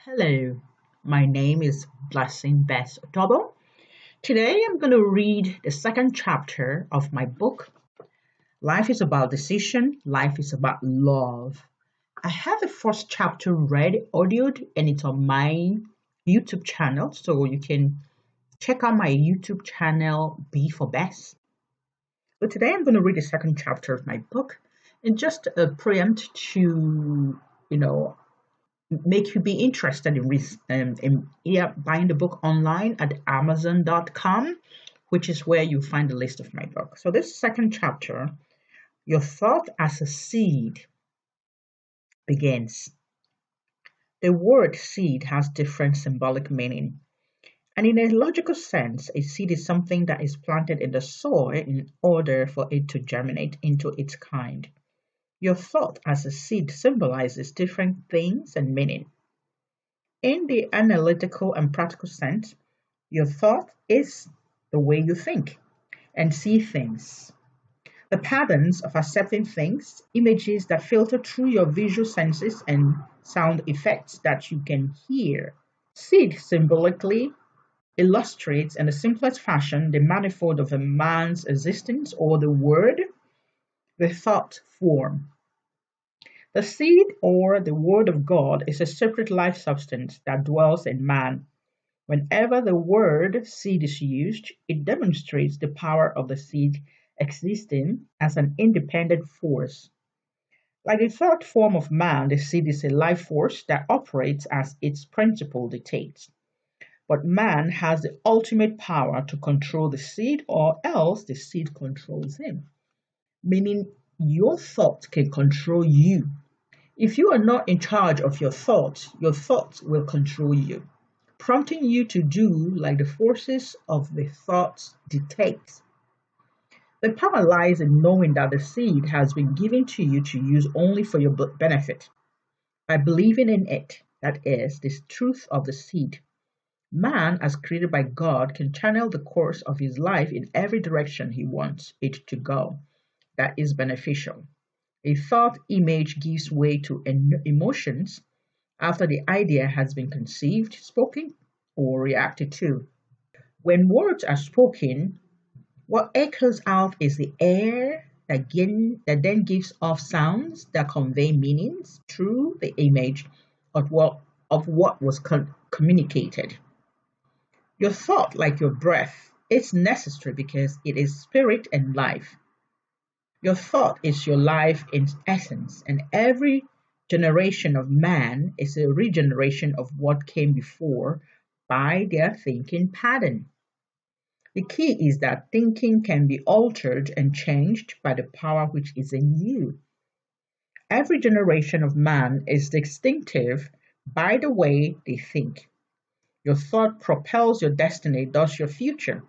Hello, my name is Blessing Bess Otobo. Today I'm going to read the second chapter of my book. Life is about decision, life is about love. I have the first chapter read, audioed, and it's on my YouTube channel, so you can check out my YouTube channel, B for Bess. But today I'm going to read the second chapter of my book and just preempt to, you know, make you be interested in buying the book online at amazon.com, which is where you find the list of my book. So this second chapter, Your Thought as a Seed, begins. The word seed has different symbolic meaning. And in a logical sense, a seed is something that is planted in the soil in order for it to germinate into its kind. Your thought as a seed symbolizes different things and meaning. In the analytical and practical sense, your thought is the way you think and see things. The patterns of accepting things, images that filter through your visual senses, and sound effects that you can hear. Seed symbolically illustrates in the simplest fashion the manifold of a man's existence or the word, the thought form. The seed or the word of God is a separate life substance that dwells in man. Whenever the word seed is used, it demonstrates the power of the seed existing as an independent force. Like the third form of man, the seed is a life force that operates as its principle dictates. But man has the ultimate power to control the seed, or else the seed controls him. Meaning, your thought can control you. If you are not in charge of your thoughts will control you, prompting you to do like the forces of the thoughts dictate. The power lies in knowing that the seed has been given to you to use only for your benefit. By believing in it, that is, the truth of the seed, man, as created by God, can channel the course of his life in every direction he wants it to go that is beneficial. A thought image gives way to emotions after the idea has been conceived, spoken, or reacted to. When words are spoken, what echoes out is the air that then gives off sounds that convey meanings through the image of what was communicated. Your thought, like your breath, is necessary because it is spirit and life. Your thought is your life in essence, and every generation of man is a regeneration of what came before by their thinking pattern. The key is that thinking can be altered and changed by the power which is in you. Every generation of man is distinctive by the way they think. Your thought propels your destiny, thus your future.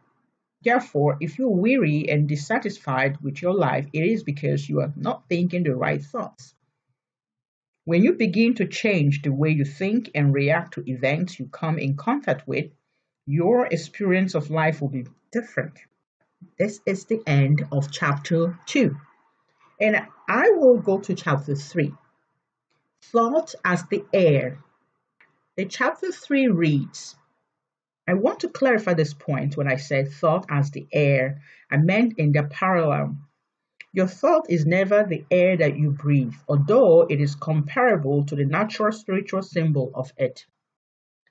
Therefore, if you're weary and dissatisfied with your life, it is because you are not thinking the right thoughts. When you begin to change the way you think and react to events you come in contact with, your experience of life will be different. This is the end of chapter 2. And I will go to chapter 3. Thought as the air. The chapter 3 reads, I want to clarify this point when I said thought as the air. I meant in the parallel. Your thought is never the air that you breathe, although it is comparable to the natural spiritual symbol of it.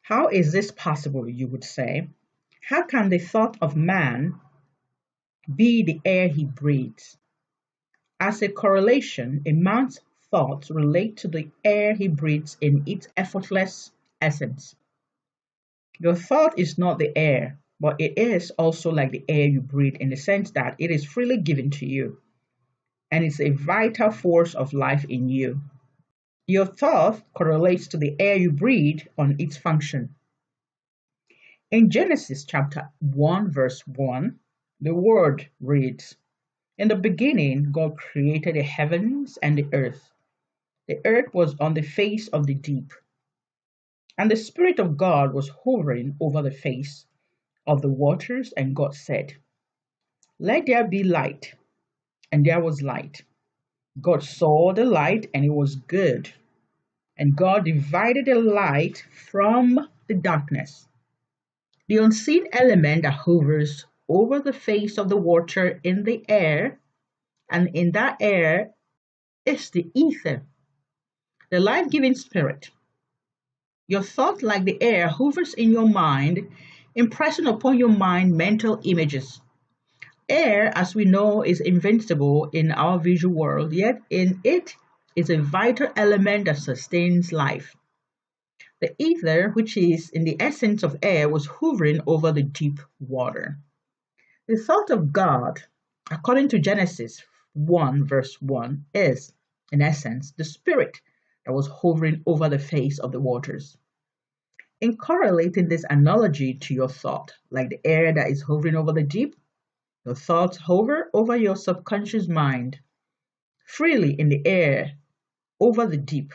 How is this possible, you would say? How can the thought of man be the air he breathes? As a correlation, a man's thoughts relate to the air he breathes in its effortless essence. Your thought is not the air, but it is also like the air you breathe in the sense that it is freely given to you, and it's a vital force of life in you. Your thought correlates to the air you breathe on its function. In Genesis chapter 1, verse 1, the word reads, In the beginning, God created the heavens and the earth. The earth was on the face of the deep, and the Spirit of God was hovering over the face of the waters, and God said, Let there be light, and there was light. God saw the light, and it was good. and God divided the light from the darkness. The unseen element that hovers over the face of the water in the air, and in that air is the ether, the life-giving spirit. Your thought, like the air, hovers in your mind, impressing upon your mind mental images. Air, as we know, is invincible in our visual world, yet in it is a vital element that sustains life. The ether, which is in the essence of air, was hovering over the deep water. The thought of God, according to Genesis 1, verse 1, is, in essence, the spirit that was hovering over the face of the waters. In correlating this analogy to your thought, like the air that is hovering over the deep, your thoughts hover over your subconscious mind, freely in the air, over the deep.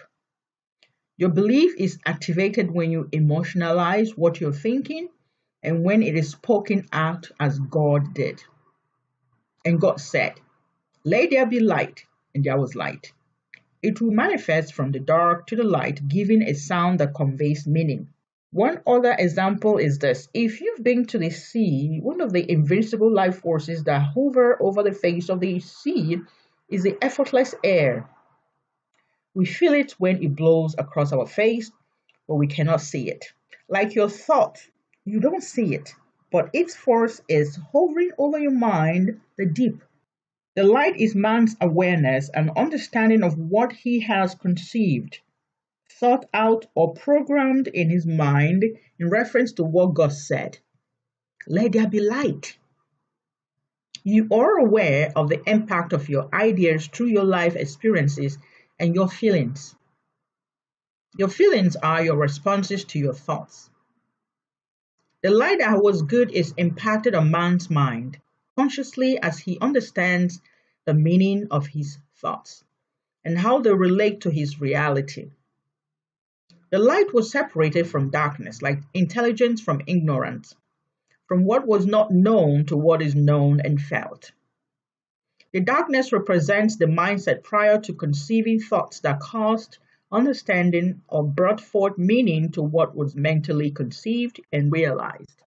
Your belief is activated when you emotionalize what you're thinking and when it is spoken out as God did. And God said, "Let there be light," and there was light. It will manifest from the dark to the light, giving a sound that conveys meaning. One other example is this. If you've been to the sea, one of the invincible life forces that hover over the face of the sea is the effortless air. We feel it when it blows across our face, but we cannot see it. Like your thought, you don't see it, but its force is hovering over your mind, the deep. The light is man's awareness and understanding of what he has conceived, thought out, or programmed in his mind in reference to what God said. Let there be light. You are aware of the impact of your ideas through your life experiences and your feelings. Your feelings are your responses to your thoughts. The light that was good is impacted on man's mind consciously as he understands the meaning of his thoughts and how they relate to his reality. The light was separated from darkness, like intelligence from ignorance, from what was not known to what is known and felt. The darkness represents the mindset prior to conceiving thoughts that caused understanding or brought forth meaning to what was mentally conceived and realized.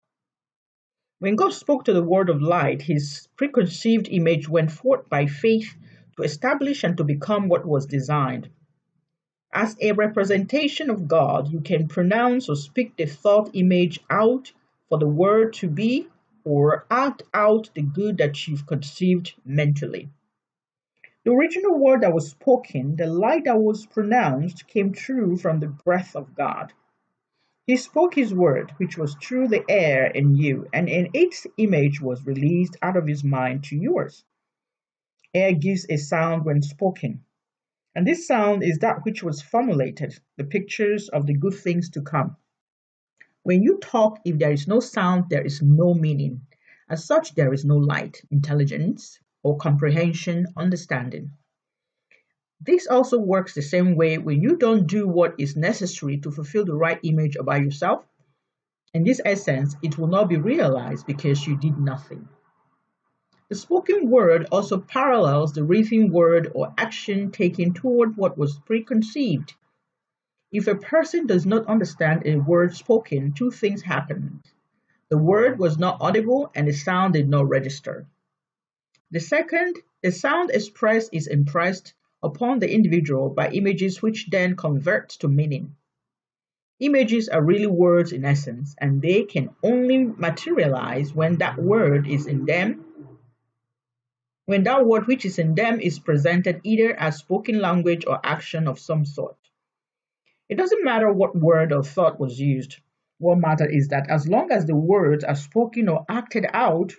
When God spoke to the word of light, his preconceived image went forth by faith to establish and to become what was designed. As a representation of God, you can pronounce or speak the thought image out for the word to be, or act out the good that you've conceived mentally. The original word that was spoken, the light that was pronounced, came true from the breath of God. He spoke his word, which was through the air in you, and in its image was released out of his mind to yours. Air gives a sound when spoken, and this sound is that which was formulated, the pictures of the good things to come. When you talk, if there is no sound, there is no meaning. As such, there is no light, intelligence, or comprehension, understanding. This also works the same way when you don't do what is necessary to fulfill the right image about yourself. In this essence, it will not be realized because you did nothing. The spoken word also parallels the written word or action taken toward what was preconceived. If a person does not understand a word spoken, two things happen. The word was not audible and the sound did not register. The second, the sound expressed is impressed upon the individual by images which then convert to meaning. Images are really words in essence, and they can only materialize when that word is in them, when that word which is in them is presented either as spoken language or action of some sort. It doesn't matter what word or thought was used. What matters is that as long as the words are spoken or acted out,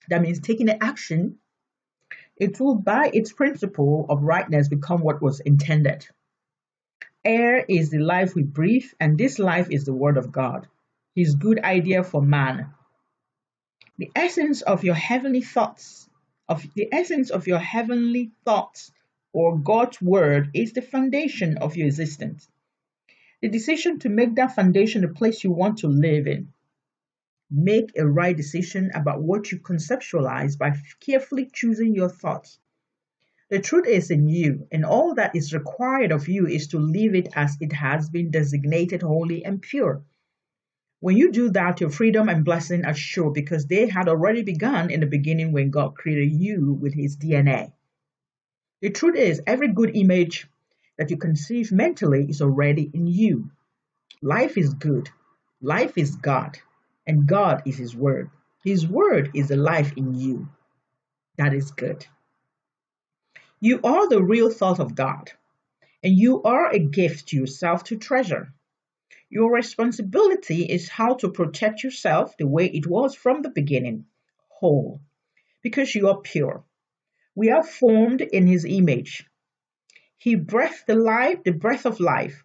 that means taking the action, it will by its principle of rightness become what was intended. Air is the life we breathe, and this life is the word of God, his good idea for man. The essence of your heavenly thoughts, or God's word is the foundation of your existence. The decision to make that foundation the place you want to live in. Make a right decision about what you conceptualize by carefully choosing your thoughts. The truth is in you, and all that is required of you is to live it as it has been designated holy and pure. When you do that, your freedom and blessing are sure because they had already begun in the beginning when God created you with his DNA. The truth is, every good image that you conceive mentally is already in you. Life is good. Life is God. And God is his word. His word is the life in you. That is good. You are the real thought of God, and you are a gift to yourself to treasure. Your responsibility is how to protect yourself the way it was from the beginning, whole, because you are pure. We are formed in his image. He breathed the breath of life.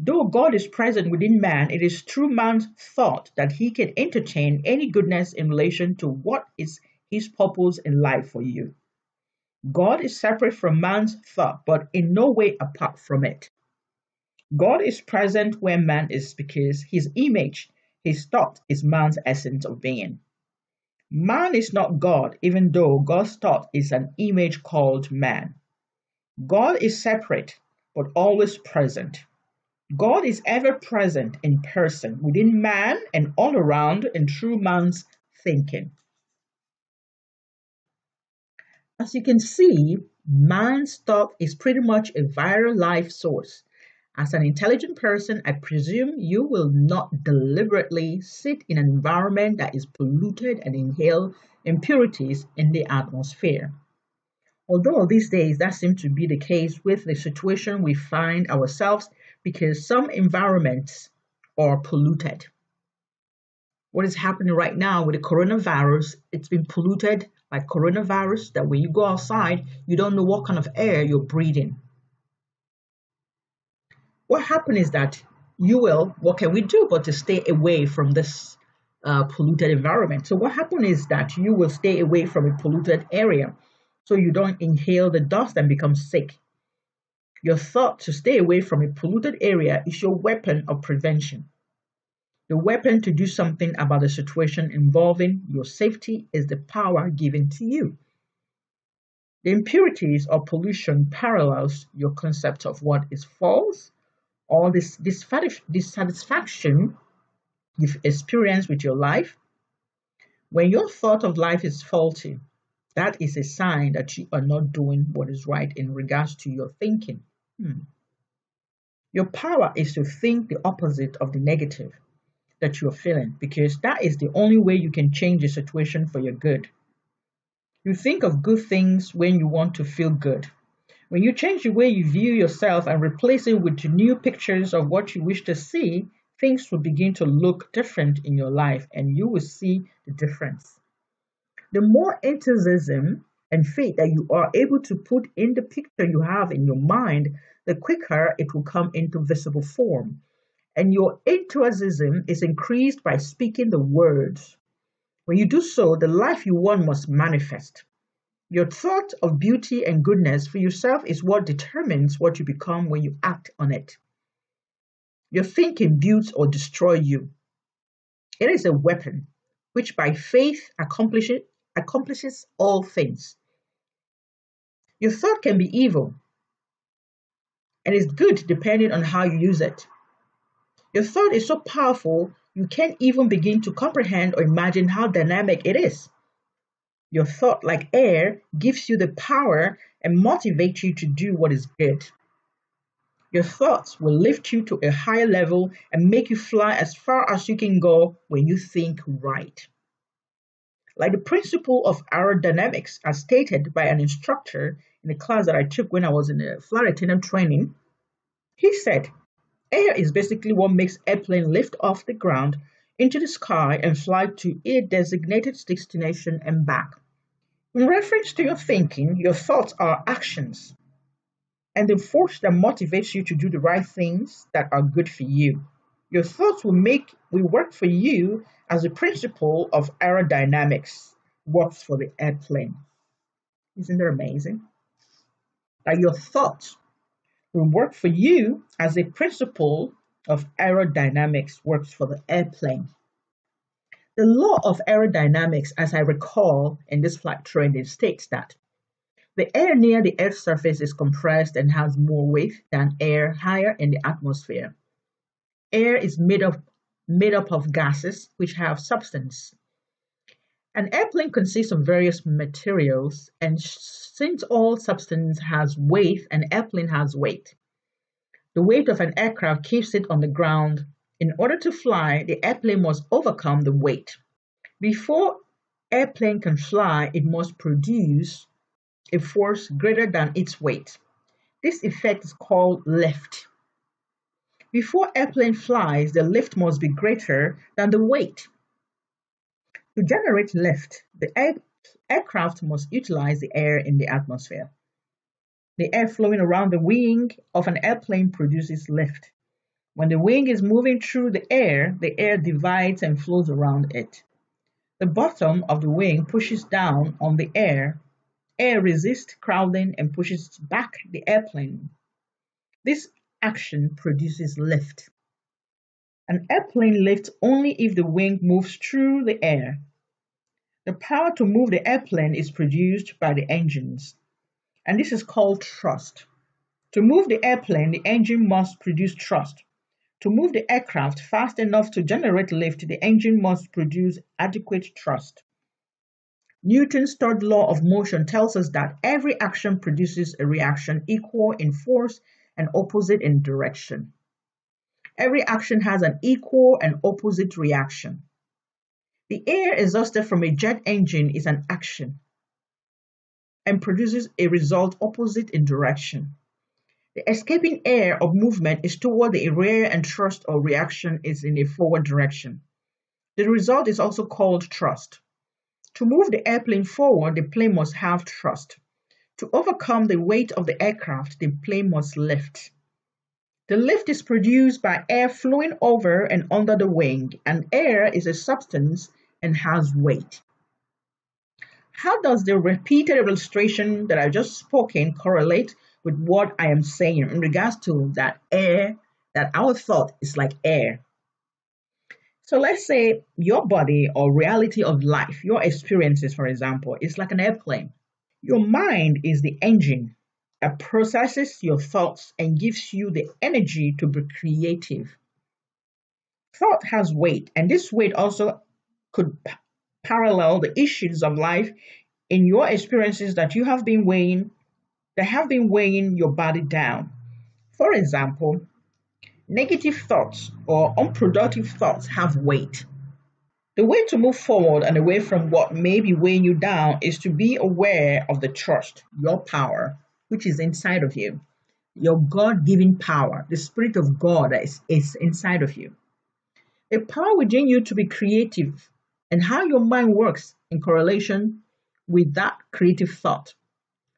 Though God is present within man, it is through man's thought that he can entertain any goodness in relation to what is his purpose in life for you. God is separate from man's thought, but in no way apart from it. God is present where man is because his image, his thought, is man's essence of being. Man is not God, even though God's thought is an image called man. God is separate, but always present. God is ever present in person, within man and all around and through man's thinking. As you can see, man's thought is pretty much a viral life source. As an intelligent person, I presume you will not deliberately sit in an environment that is polluted and inhale impurities in the atmosphere. Although these days that seems to be the case with the situation we find ourselves because some environments are polluted. What is happening right now with the coronavirus, it's been polluted like coronavirus that when you go outside, you don't know what kind of air you're breathing. What happened is that what can we do but to stay away from this polluted environment? So what happened is that you will stay away from a polluted area so you don't inhale the dust and become sick. Your thought to stay away from a polluted area is your weapon of prevention. The weapon to do something about the situation involving your safety is the power given to you. The impurities or pollution parallels your concept of what is false or this dissatisfaction you've experienced with your life. When your thought of life is faulty, that is a sign that you are not doing what is right in regards to your thinking. Your power is to think the opposite of the negative that you're feeling because that is the only way you can change the situation for your good. You think of good things when you want to feel good. When you change the way you view yourself and replace it with new pictures of what you wish to see, things will begin to look different in your life and you will see the difference. The more enthusiasm and faith that you are able to put in the picture you have in your mind, the quicker it will come into visible form. And your enthusiasm is increased by speaking the words. When you do so, the life you want must manifest. Your thought of beauty and goodness for yourself is what determines what you become when you act on it. Your thinking builds or destroys you. It is a weapon which by faith accomplishes all things. Your thought can be evil and is good depending on how you use it. Your thought is so powerful you can't even begin to comprehend or imagine how dynamic it is. Your thought, like air, gives you the power and motivates you to do what is good. Your thoughts will lift you to a higher level and make you fly as far as you can go when you think right. Like the principle of aerodynamics, as stated by an instructor in a class that I took when I was in a flight attendant training, he said, air is basically what makes airplane lift off the ground into the sky and fly to a designated destination and back. In reference to your thinking, your thoughts are actions and the force that motivates you to do the right things that are good for you. Your thoughts will work for you as the principle of aerodynamics works for the airplane. Isn't that amazing? That your thoughts will work for you as the principle of aerodynamics works for the airplane. The law of aerodynamics, as I recall in this flight training, states that The air near the Earth's surface is compressed and has more weight than air higher in the atmosphere. Air is made up of gases which have substance. An airplane consists of various materials, and since all substance has weight, an airplane has weight. The weight of an aircraft keeps it on the ground. In order to fly, the airplane must overcome the weight. Before airplane can fly, it must produce a force greater than its weight. This effect is called lift. Before airplane flies, the lift must be greater than the weight. To generate lift, the aircraft must utilize the air in the atmosphere. The air flowing around the wing of an airplane produces lift. When the wing is moving through the air divides and flows around it. The bottom of the wing pushes down on the air. Air resists crowding and pushes back the airplane. This action produces lift. An airplane lifts only if the wing moves through the air. The power to move the airplane is produced by the engines, and this is called thrust. To move the airplane, the engine must produce thrust. To move the aircraft fast enough to generate lift, the engine must produce adequate thrust. Newton's third law of motion tells us that every action produces a reaction equal in force and opposite in direction. Every action has an equal and opposite reaction. The air exhausted from a jet engine is an action and produces a result opposite in direction. The escaping air of movement is toward the area and thrust or reaction is in a forward direction. The result is also called thrust. To move the airplane forward, the plane must have thrust. To overcome the weight of the aircraft, the plane must lift. The lift is produced by air flowing over and under the wing, and air is a substance and has weight. How does the repeated illustration that I just spoken correlate with what I am saying in regards to that our thought is like air? So let's say your body or reality of life, your experiences, for example, is like an airplane. Your mind is the engine that processes your thoughts and gives you the energy to be creative. Thought has weight, and this weight also could parallel the issues of life in your experiences that have been weighing your body down. For example, negative thoughts or unproductive thoughts have weight. The way to move forward and away from what may be weighing you down is to be aware of the trust, your power, which is inside of you, your God-given power, the Spirit of God that is inside of you. The power within you to be creative and how your mind works in correlation with that creative thought.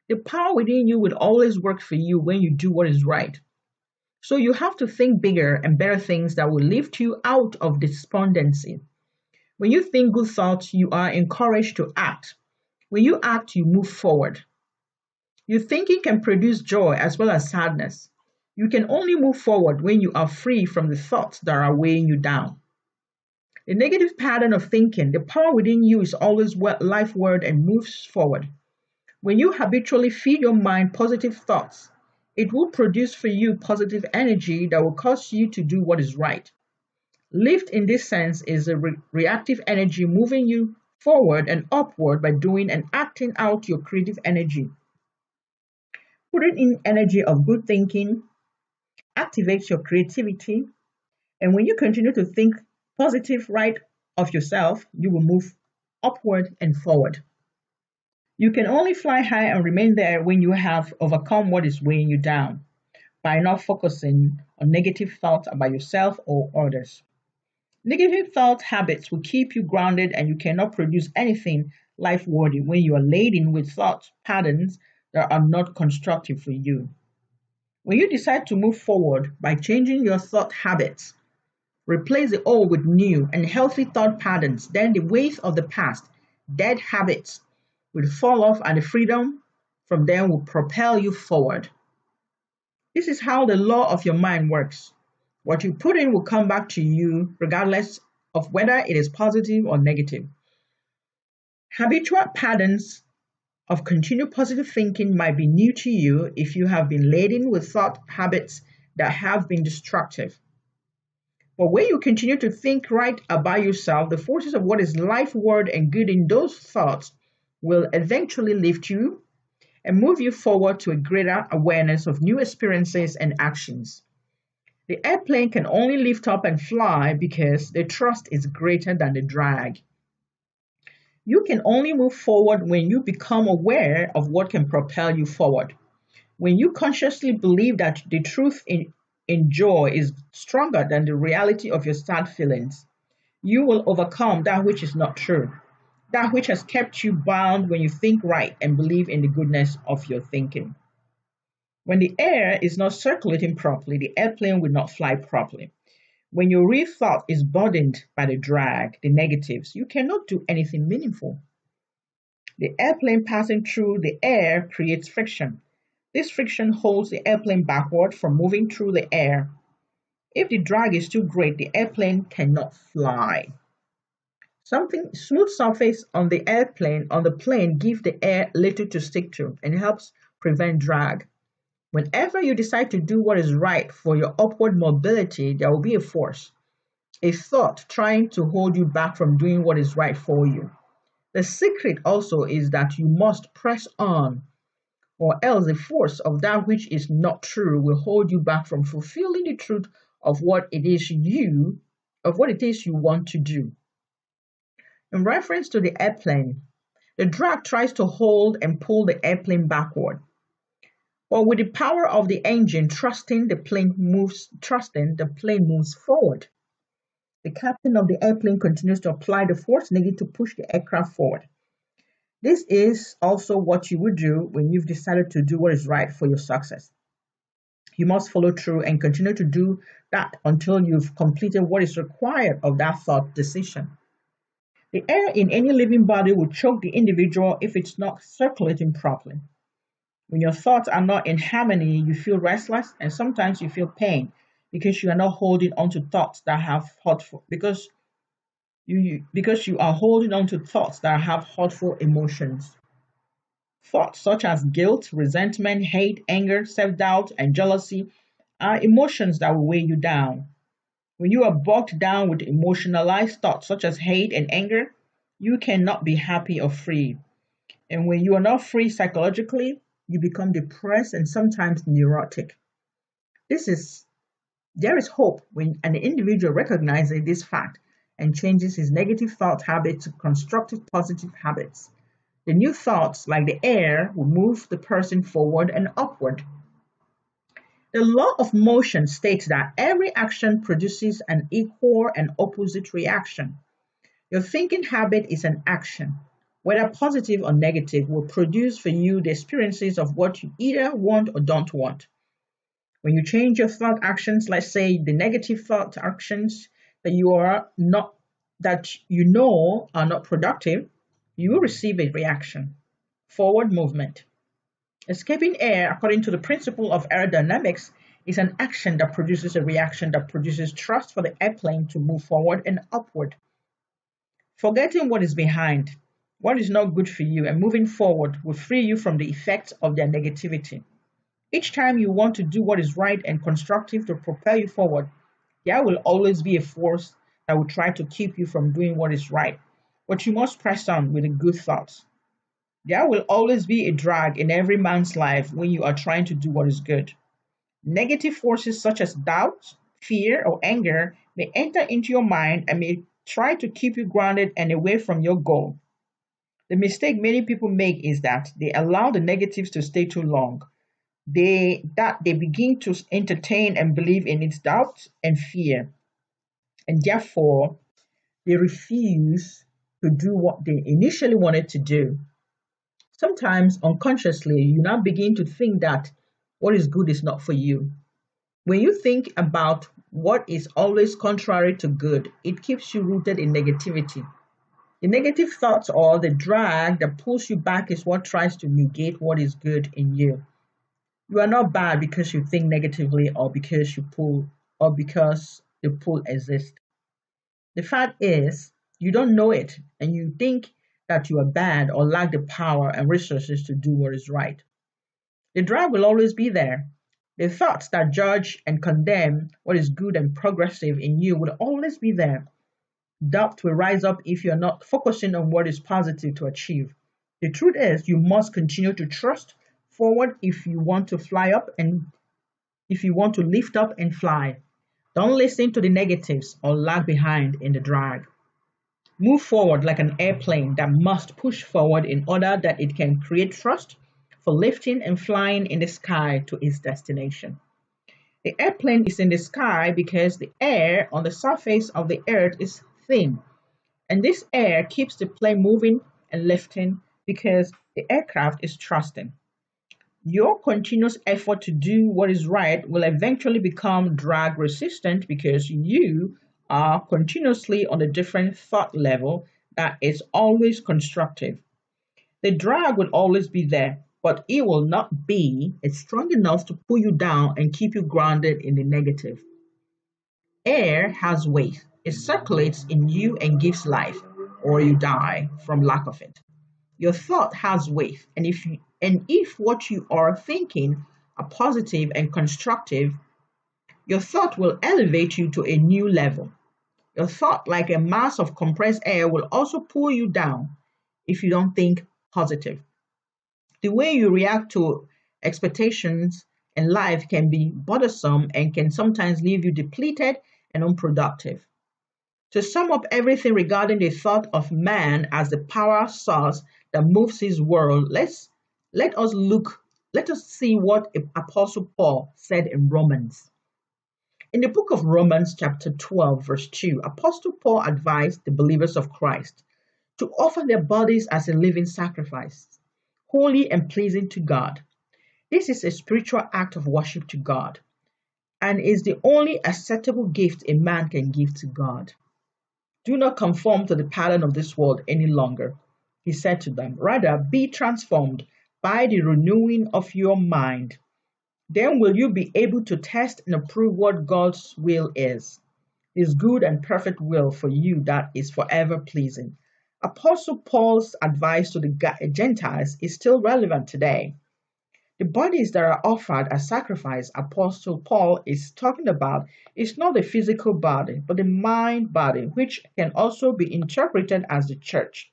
The power within you will always work for you when you do what is right. So you have to think bigger and better things that will lift you out of despondency. When you think good thoughts, you are encouraged to act. When you act, you move forward. Your thinking can produce joy as well as sadness. You can only move forward when you are free from the thoughts that are weighing you down. The negative pattern of thinking, the power within you is always life word and moves forward. When you habitually feed your mind positive thoughts, it will produce for you positive energy that will cause you to do what is right. Lift in this sense is a reactive energy moving you forward and upward by doing and acting out your creative energy. Putting in energy of good thinking activates your creativity, and when you continue to think positive right of yourself, you will move upward and forward. You can only fly high and remain there when you have overcome what is weighing you down by not focusing on negative thoughts about yourself or others. Negative thought habits will keep you grounded and you cannot produce anything life-worthy when you are laden with thought patterns that are not constructive for you. When you decide to move forward by changing your thought habits, replace the old with new and healthy thought patterns, then the weight of the past, dead habits, will fall off and the freedom from them will propel you forward. This is how the law of your mind works. What you put in will come back to you regardless of whether it is positive or negative. Habitual patterns of continued positive thinking might be new to you if you have been laden with thought habits that have been destructive. But when you continue to think right about yourself, the forces of what is life, word, and good in those thoughts will eventually lift you and move you forward to a greater awareness of new experiences and actions. The airplane can only lift up and fly because the thrust is greater than the drag. You can only move forward when you become aware of what can propel you forward. When you consciously believe that the truth in joy is stronger than the reality of your sad feelings, you will overcome that which is not true, that which has kept you bound when you think right and believe in the goodness of your thinking. When the air is not circulating properly, the airplane will not fly properly. When your real thought is burdened by the drag, the negatives, you cannot do anything meaningful. The airplane passing through the air creates friction. This friction holds the airplane backward from moving through the air. If the drag is too great, the airplane cannot fly. Something smooth surface on the plane gives the air little to stick to and helps prevent drag. Whenever you decide to do what is right for your upward mobility, there will be a force, a thought trying to hold you back from doing what is right for you. The secret also is that you must press on, or else the force of that which is not true will hold you back from fulfilling the truth of what it is you want to do. In reference to the airplane, the drag tries to hold and pull the airplane backward. But with the power of the engine thrusting, the plane moves forward. The captain of the airplane continues to apply the force needed to push the aircraft forward. This is also what you would do when you've decided to do what is right for your success. You must follow through and continue to do that until you've completed what is required of that thought decision. The air in any living body will choke the individual if it's not circulating properly. When your thoughts are not in harmony, you feel restless and sometimes you feel pain because you are not holding on to thoughts that have hurtful because you are holding on to thoughts that have hurtful emotions. Thoughts such as guilt, resentment, hate, anger, self-doubt, and jealousy are emotions that will weigh you down. When you are bogged down with emotionalized thoughts such as hate and anger, you cannot be happy or free. And when you are not free psychologically, you become depressed and sometimes neurotic. There is hope when an individual recognizes this fact and changes his negative thought habits to constructive positive habits. The new thoughts, like the air, will move the person forward and upward. The law of motion states that every action produces an equal and opposite reaction. Your thinking habit is an action, whether positive or negative, will produce for you the experiences of what you either want or don't want. When you change your thought actions, let's say the negative thought actions that you know are not productive, you will receive a reaction. Forward movement. Escaping air, according to the principle of aerodynamics, is an action that produces a reaction that produces thrust for the airplane to move forward and upward. Forgetting what is behind, what is not good for you, and moving forward will free you from the effects of their negativity. Each time you want to do what is right and constructive to propel you forward, there will always be a force that will try to keep you from doing what is right, but you must press on with the good thoughts. There will always be a drag in every man's life when you are trying to do what is good. Negative forces such as doubt, fear, or anger may enter into your mind and may try to keep you grounded and away from your goal. The mistake many people make is that they allow the negatives to stay too long. They begin to entertain and believe in its doubt and fear, and therefore they refuse to do what they initially wanted to do. Sometimes unconsciously, you now begin to think that what is good is not for you. When you think about what is always contrary to good, it keeps you rooted in negativity. The negative thoughts or the drag that pulls you back is what tries to negate what is good in you. You are not bad because you think negatively or because the pull exists. The fact is, you don't know it and you think that you are bad or lack the power and resources to do what is right. The drag will always be there. The thoughts that judge and condemn what is good and progressive in you will always be there. Doubt will rise up if you are not focusing on what is positive to achieve. The truth is, you must continue to trust forward if you want to fly up and if you want to lift up and fly. Don't listen to the negatives or lag behind in the drag. Move forward like an airplane that must push forward in order that it can create thrust for lifting and flying in the sky to its destination. The airplane is in the sky because the air on the surface of the earth is thin, and this air keeps the plane moving and lifting because the aircraft is thrusting. Your continuous effort to do what is right will eventually become drag resistant because you are continuously on a different thought level that is always constructive. The drag will always be there, but it will not be strong enough to pull you down and keep you grounded in the negative. Air has weight. It circulates in you and gives life, or you die from lack of it. Your thought has weight, and if what you are thinking are positive and constructive, your thought will elevate you to a new level. Your thought, like a mass of compressed air, will also pull you down if you don't think positive. The way you react to expectations in life can be bothersome and can sometimes leave you depleted and unproductive. To sum up everything regarding the thought of man as the power source that moves his world, let us look, let us see what Apostle Paul said in Romans. In the book of Romans, chapter 12, verse 2, Apostle Paul advised the believers of Christ to offer their bodies as a living sacrifice, holy and pleasing to God. This is a spiritual act of worship to God and is the only acceptable gift a man can give to God. Do not conform to the pattern of this world any longer, he said to them. Rather, be transformed by the renewing of your mind. Then will you be able to test and approve what God's will is, his good and perfect will for you that is forever pleasing. Apostle Paul's advice to the Gentiles is still relevant today. The bodies that are offered as sacrifice, Apostle Paul is talking about, is not the physical body, but the mind body, which can also be interpreted as the church.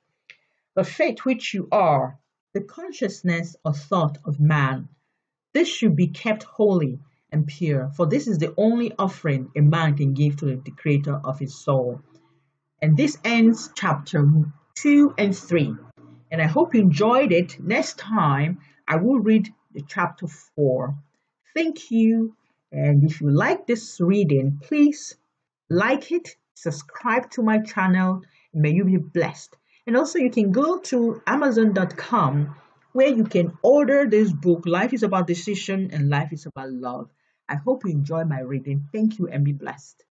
The faith which you are, the consciousness or thought of man. This should be kept holy and pure, for this is the only offering a man can give to the creator of his soul. And this ends chapter 2 and 3. And I hope you enjoyed it. Next time, I will read the chapter 4. Thank you. And if you like this reading, please like it, subscribe to my channel, and may you be blessed. And also you can go to Amazon.com where you can order this book, Life is About Decision and Life is About Love. I hope you enjoy my reading. Thank you and be blessed.